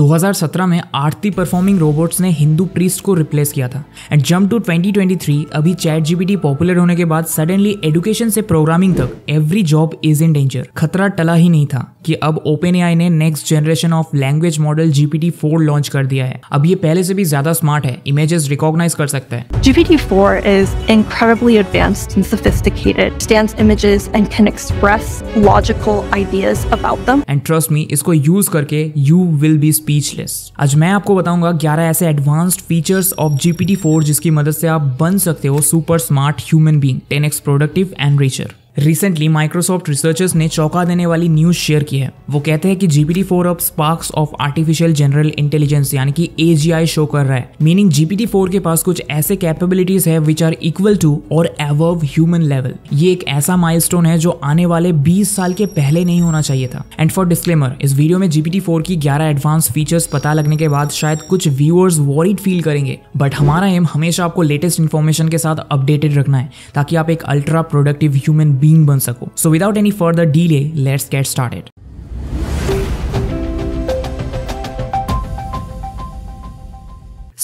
2017 में आरती performing robots ने Hindu priest को रिप्लेस किया था। एंड जंप टू 2023, अभी चैट जीपीटी पॉपुलर होने के बाद सडनली एजुकेशन से प्रोग्रामिंग तक every job is in danger. खतरा टला ही नहीं था कि अब OpenAI ने next generation of language model GPT-4 launch कर दिया है। अब ये पहले से भी ज्यादा स्मार्ट है, इमेजेस रिकॉग्नाइज कर सकता है। GPT-4 is incredibly advanced and sophisticated, scans images and can express logical ideas about them. And trust me, इसको यूज करके you will be speechless। आज मैं आपको बताऊंगा 11 ऐसे एडवांस्ड फीचर्स ऑफ GPT-4 जिसकी मदद से आप बन सकते हो super smart human being, 10x productive and richer. Recently Microsoft researchers ने चौंका देने वाली न्यूज शेयर की है। वो कहते हैं कि GPT-4 अब sparks of artificial general intelligence यानी कि AGI शो कर रहा है। मीनिंग GPT-4 के पास कुछ ऐसे कैपेबिलिटीज है विच आर इक्वल टू और अबव ह्यूमन लेवल। ये एक ऐसा माइलस्टोन है जो आने वाले 20 साल के पहले नहीं होना चाहिए था। एंड फॉर डिस्क्लेमर, इस वीडियो में GPT-4 की 11 एडवांस फीचर्स पता लगने के बाद शायद कुछ व्यूअर्स वॉरिड फील करेंगे, बट हमारा एम हमेशा आपको लेटेस्ट इन्फॉर्मेशन के साथ अपडेटेड रखना है ताकि आप एक अल्ट्रा प्रोडक्टिव ह्यूमन बीइंग बन सको। So without any further delay, let's get started.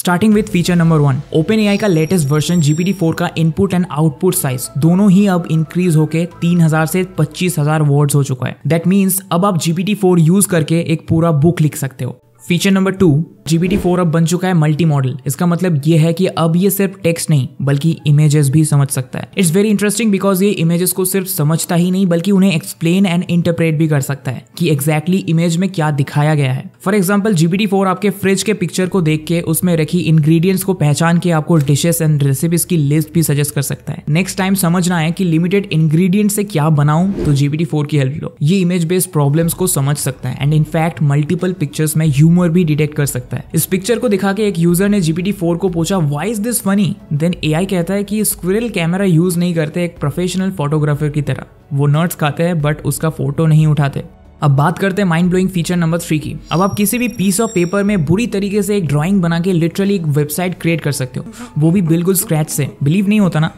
Starting with feature number 1, OpenAI का लेटेस्ट वर्जन GPT-4 का इनपुट एंड आउटपुट साइज दोनों ही अब इंक्रीज होके 3000 से 25000 वर्ड्स हो चुका है। दैट मीन्स अब आप GPT-4 यूज करके एक पूरा बुक लिख सकते हो। फीचर नंबर 2, GPT-4 अब बन चुका है मल्टी मॉडल। इसका मतलब ये है कि अब ये सिर्फ टेक्स्ट नहीं बल्कि इमेजेस भी समझ सकता है। इट्स वेरी इंटरेस्टिंग बिकॉज ये इमेजेस को सिर्फ समझता ही नहीं बल्कि उन्हें एक्सप्लेन एंड इंटरप्रेट भी कर सकता है कि एग्जैक्टली इमेज में क्या दिखाया गया है। फॉर एग्जाम्पल GPT-4 आपके फ्रिज के पिक्चर को देख के उसमें रखी इंग्रेडिएंट्स को पहचान के आपको डिशेस एंड रेसिपीज की लिस्ट भी सजेस्ट कर सकता है। नेक्स्ट टाइम समझना है कि लिमिटेड इंग्रेडिएंट से क्या बनाऊं तो GPT-4 की हेल्प लो। ये इमेज बेस्ड प्रॉब्लम्स को समझ सकता है एंड इनफैक्ट मल्टीपल पिक्चर्स में ह्यूमर भी डिटेक्ट कर सकता है। इस पिक्चर को दिखा के एक यूजर ने GPT-4 को पूछा why is this funny, then AI कहता है कि स्क्विरल कैमरा यूज नहीं करते एक प्रोफेशनल फोटोग्राफर की तरह। वो नट्स खाते हैं बट उसका फोटो नहीं उठाते। अब बात करते हैं माइंड ब्लोइंग फीचर नंबर 3 की। अब आप किसी भी पीस ऑफ पेपर में बुरी तरीके से एक ड्राइंग बना के लिटरली एक वेबसाइट क्रिएट कर सकते हो, वो भी बिल्कुल स्क्रैच से। बिलीव नहीं होता ना?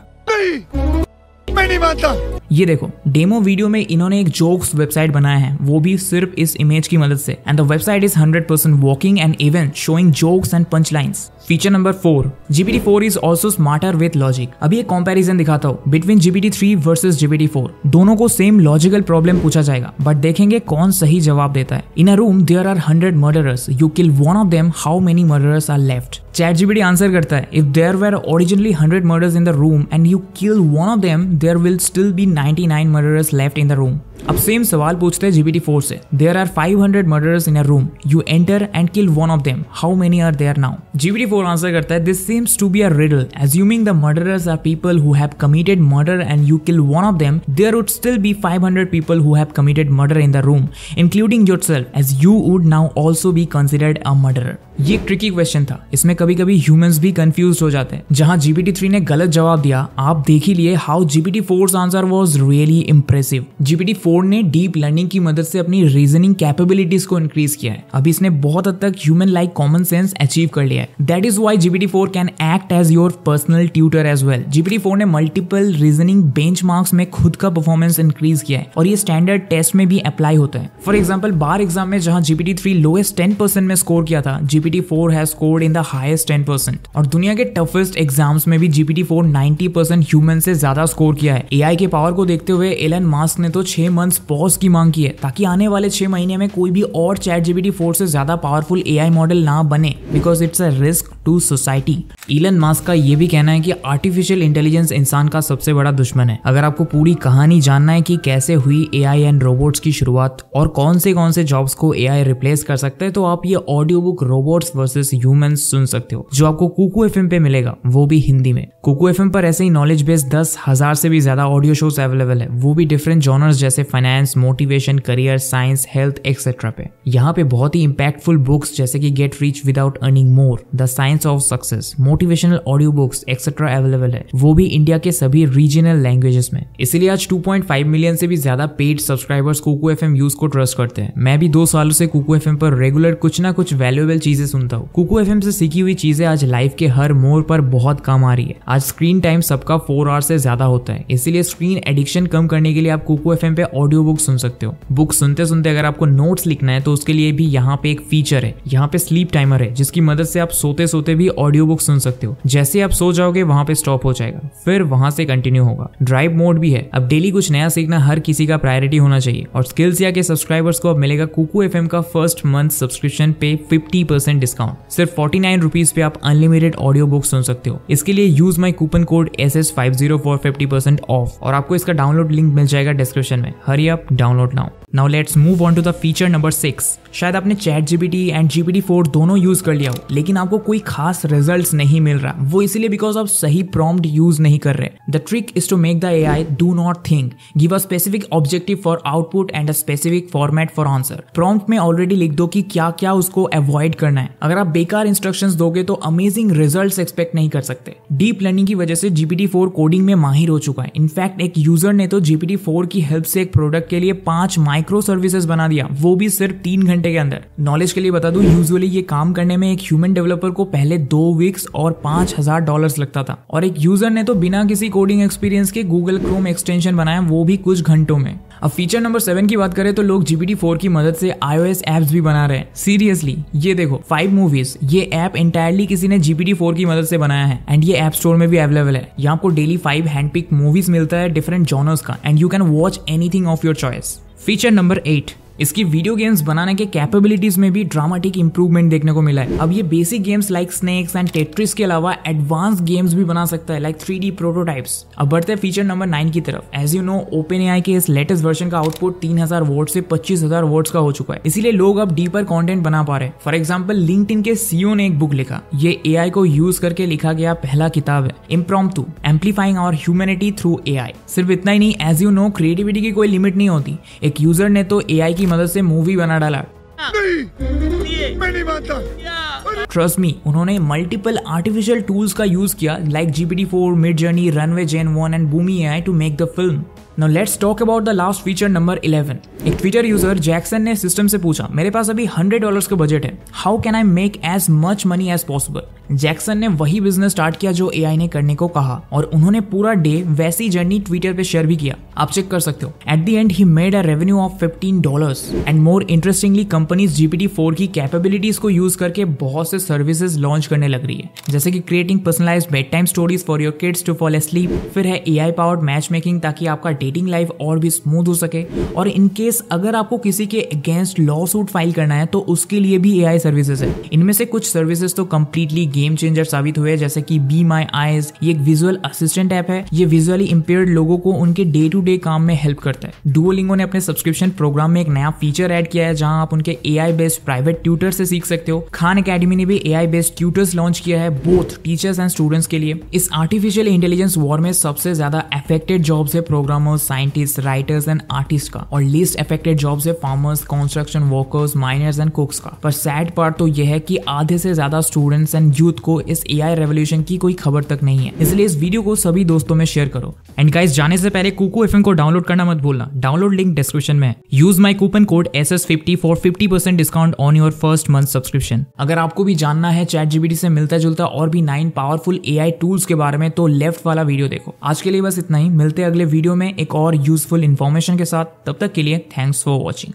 मैं नहीं मानता। ये देखो, डेमो वीडियो में इन्होंने एक जोक्स वेबसाइट बनाया है, वो भी सिर्फ इस इमेज की मदद से। And the website is 100% working and even showing jokes and punch lines. Feature number 4, GPT-4 is also smarter with logic. अभी एक कंपैरिजन दिखाता हूँ बिटवीन GPT-3 वर्सेस GPT-4। दोनों को सेम लॉजिकल प्रॉब्लम पूछा जाएगा बट देखेंगे कौन सही जवाब देता है। In a room there are 100 murderers, you kill one of them, how many murderers are left? Chat GPT answer करता है if there were originally 100 murders in the room and you kill one of them, there will still be 99 murderers left in the room. अब same सवाल पूछते हैं GPT-4 से, there are 500 murderers in a room, you enter and kill one of them, how many are there now? GPT-4 answer करता है this seems to be a riddle, assuming the murderers are people who have committed murder and you kill one of them, there would still be 500 people who have committed murder in the room, including yourself, as you would now also be considered a murderer. ये tricky question था, इसमें कभी कभी humans भी confuse हो जाते हैं। जहां GPT-3 ने गलत जवाब दिया, आप देख ही लिए how GPT-4's answer was really impressive. GPT-4 ने डीप लर्निंग की मदद से अपनी रीजनिंग कैपेबिलिटीज को इंक्रीज किया है। अभी इसने बहुत हद तक human like common sense achieve कर लिया है। That is why GPT-4 can act as your personal tutor as well. GPT-4 ने मल्टीपल रीजनिंग बेंचमार्क्स में खुद का परफॉर्मेंस इंक्रीज किया है और ये स्टैंडर्ड टेस्ट में भी अप्लाई होता है। फॉर एग्जाम्पल बार एग्जाम में जहां GPT-3 लोएस्ट 10% में स्कोर किया था, GPT-4 has scored in the highest 10%। और दुनिया के टफेस्ट एग्जाम्स में भी GPT-4 90% ह्यूमन से ज्यादा स्कोर किया है। AI के पावर को देखते हुए एलन मास्क ने तो 6 मंथ्स पॉज की मांग की है ताकि आने वाले 6 महीने में कोई भी और चैट GPT-4 से ज्यादा पावरफुल AI मॉडल ना बने, because it's a risk to society. Elon Musk का ये भी कहना है कि आर्टिफिशियल इंटेलिजेंस इंसान का सबसे बड़ा दुश्मन है। अगर आपको पूरी कहानी जानना है कि कैसे हुई AI एंड रोबोट्स की शुरुआत और कौन से जॉब्स को AI रिप्लेस कर सकते हैं, तो आप ये audio book robots versus humans सुन सकते हो, जो आपको कुकू FM पे मिलेगा, वो भी हिंदी में। कुकू FM पर ऐसे ही नॉलेज बेस्ड 10,000 से भी ज्यादा ऑडियो शोज अवेलेबल है, वो भी डिफरेंट जॉनर्स जैसे finance, motivation, career, science, health etcetera पे। यहाँ पे बहुत ही इंपैक्टफुल बुक्स जैसे कि get rich without earning more, the science science of success, motivational audio books etcetera available है, वो भी इंडिया के सभी रीजनल लैंग्वेजेस में। इसीलिए आज 2.5 मिलियन से भी ज्यादा paid subscribers Kuku FM use को ट्रस्ट करते हैं। मैं भी 2 सालों से कुकू एफएम पर रेगुलर कुछ ना कुछ वैल्यूएबल चीजें सुनता हूँ। कुकू एफएम से सीखी हुई चीजें आज लाइफ के हर मोड़ पर बहुत काम आ रही है। आज स्क्रीन टाइम सबका 4 आवर से ज्यादा होता है, इसीलिए स्क्रीन एडिक्शन कम करने के लिए आप कुकू एफएम पे ऑडियो बुक सुन सकते हो। बुक सुनते सुनते अगर आपको नोट्स लिखना है तो उसके लिए भी यहाँ पे एक फीचर है, यहाँ पे स्लीप टाइमर है, जिसकी मदद से आप सोते सोते भी ऑडियो बुक सुन सकते हो। जैसे आप सो जाओगे वहां पे स्टॉप हो जाएगा, फिर वहां से कंटिन्यू होगा। ड्राइव मोड भी है। अब डेली कुछ नया सीखना हर किसी का प्रायोरिटी होना चाहिए और स्किल्स या के सब्सक्राइबर्स को अब मिलेगा कुकू एफएम का फर्स्ट मंथ सब्सक्रिप्शन पे 50% डिस्काउंट। सिर्फ 49 रुपीज पे आप अनलिमिटेड ऑडियो बुक सुन सकते हो। इसके लिए use my coupon code SS50 for 50% off और आपको इसका डाउनलोड लिंक मिल जाएगा डिस्क्रिप्शन में। Hurry up, download now. Now let's move on to the feature number 6। शायद आपने ChatGPT एंड GPT-4 दोनों यूज कर लिया हो, लेकिन आपको कोई खास रिजल्ट्स नहीं मिल रहा। वो इसीलिए बिकॉज आप सही प्रॉम्प्ट यूज नहीं कर रहे। The trick is to make the AI do not think, give a specific objective for output and a specific format for answer. Prompt में ऑलरेडी लिख दो कि क्या क्या उसको अवॉइड करना है। अगर आप बेकार इंस्ट्रक्शंस दोगे तो अमेजिंग रिजल्ट्स एक्सपेक्ट नहीं कर सकते। डीप लर्निंग की वजह से GPT-4 कोडिंग में माहिर हो चुका है। इनफैक्ट एक यूजर ने तो GPT-4 की हेल्प से एक प्रोडक्ट के लिए 5 माइक्रो सर्विसेज बना दिया, वो भी सिर्फ 3 घंटे के अंदर। नॉलेज के लिए बता दूं, यूजुअली ये काम करने में एक ह्यूमन डेवलपर को पहले 2 वीक्स और $5000 लगता था, और एक यूजर ने तो बिना किसी कोडिंग एक्सपीरियंस के गूगल क्रोम एक्सटेंशन बनाया, वो भी कुछ घंटों में। अब फीचर नंबर 7 की बात करें तो लोग GPT-4 की मदद से iOS एप्स भी बना रहे हैं। सीरियसली, ये देखो 5 मूवीज, ये ऐप एंटायरली किसी ने GPT-4 की मदद से बनाया है एंड ये ऐप स्टोर में भी अवेलेबल है। यहाँ आपको डेली 5 हैंडपिक मूवीज मिलता है डिफरेंट जॉनर्स का and you can watch anything of your choice. Feature number 8, इसकी वीडियो गेम्स बनाने के कैपेबिलिटीज में भी ड्रामेटिक इंप्रूवमेंट देखने को मिला है। अब ये basic games like snakes and Tetris के अलावा एडवांस गेम्स भी बना सकता है लाइक 3D प्रोटोटाइप्स। अब बढ़ते हैं फीचर नंबर 9 की तरफ। एज यू नो, OpenAI के इस लेटेस्ट वर्जन का आउटपुट 3000 वॉट से 25000 वॉट्स का हो चुका है, इसीलिए लोग अब डीपर कंटेंट बना पा रहे हैं। फॉर एग्जाम्पल, लिंक्डइन के CEO ने एक बुक लिखा। ये AI को यूज करके लिखा गया पहला किताब है, impromptu amplifying our humanity through AI। सिर्फ इतना ही नहीं, एज यू नो, क्रिएटिविटी की कोई लिमिट नहीं होती। एक यूजर ने तो AI की मदद से मूवी बना डाला। नहीं, मैं नहीं मानता। ट्रस्ट मी, उन्होंने मल्टीपल आर्टिफिशियल टूल्स का यूज किया like GPT-4, Midjourney, Runway Gen 1 and Boomi AI to make the film. Now let's talk about the last feature number 11. एक ट्विटर यूजर जैक्सन ने सिस्टम से पूछा, मेरे पास अभी $100 का बजट है, how can I make as much money as possible. Jackson ने वही बिजनेस स्टार्ट किया जो AI ने करने को कहा, और उन्होंने पूरा डे वैसी जर्नी ट्विटर पे शेयर भी किया। आप चेक कर सकते हो। At the and he made a revenue of $15 and more interestingly companies GPT-4 की कैपेबिलिटीज को यूज करके बहुत से सर्विसेज लॉन्च करने लग रही है, जैसे कि creating personalised bed time stories for your kids to fall asleep. फिर है AI पावर्ड मैच मेकिंग, ताकि आपका डेटिंग लाइफ और भी स्मूथ हो सके। और इन केस अगर आपको किसी के अगेंस्ट लॉ सूट फाइल करना है तो उसके लिए भी AI सर्विसेज है। इनमें से कुछ सर्विसेज तो कंप्लीटली गेम चेंजर साबित हुए, जैसे कि बी माई आईज। ये एक विजुअल असिस्टेंट ऐप है। ये विजुअली इंपेयर्ड लोगों को उनके डे टू डे काम में हेल्प करता है। डुओलिंगो ने अपने सब्सक्रिप्शन प्रोग्राम में एक नया फीचर ऐड किया है, जहां आप उनके AI बेस्ड प्राइवेट ट्यूटर से सीख सकते हो। खान एकेडमी ने भी AI बेस्ड ट्यूटर्स लॉन्च किया है, बोथ टीचर्स एंड स्टूडेंट्स के लिए। इस आर्टिफिशियल इंटेलिजेंस वॉर में सबसे ज्यादा अफेक्टेड जॉब्स है programmers, scientist, writers and artist का, और लीस्ट अफेक्टेड जॉब्स है farmers, construction workers, miners and cooks का। पर सैड पार्ट तो यह है कि आधे से ज्यादा स्टूडेंट्स एंड यूथ को इस AI रेवोल्यूशन की कोई खबर तक नहीं है, इसलिए इस वीडियो को सभी दोस्तों में शेयर करो। एंड गाइस, जाने से पहले कुकू एफएम को डाउनलोड करना मत भूलना। डाउनलोड लिंक डिस्क्रिप्शन में है। Use my coupon code SS50 for 50% discount on your first month subscription. अगर आपको भी जानना है ChatGPT से मिलता जुलता और भी 9 पावरफुल AI टूल्स के बारे में, तो लेफ्ट वाला वीडियो देखो। आज के लिए बस इतना ही, मिलते हैं अगले वीडियो में एक और यूजफुल इन्फॉर्मेशन के साथ। तब तक के लिए थैंक्स फॉर वॉचिंग।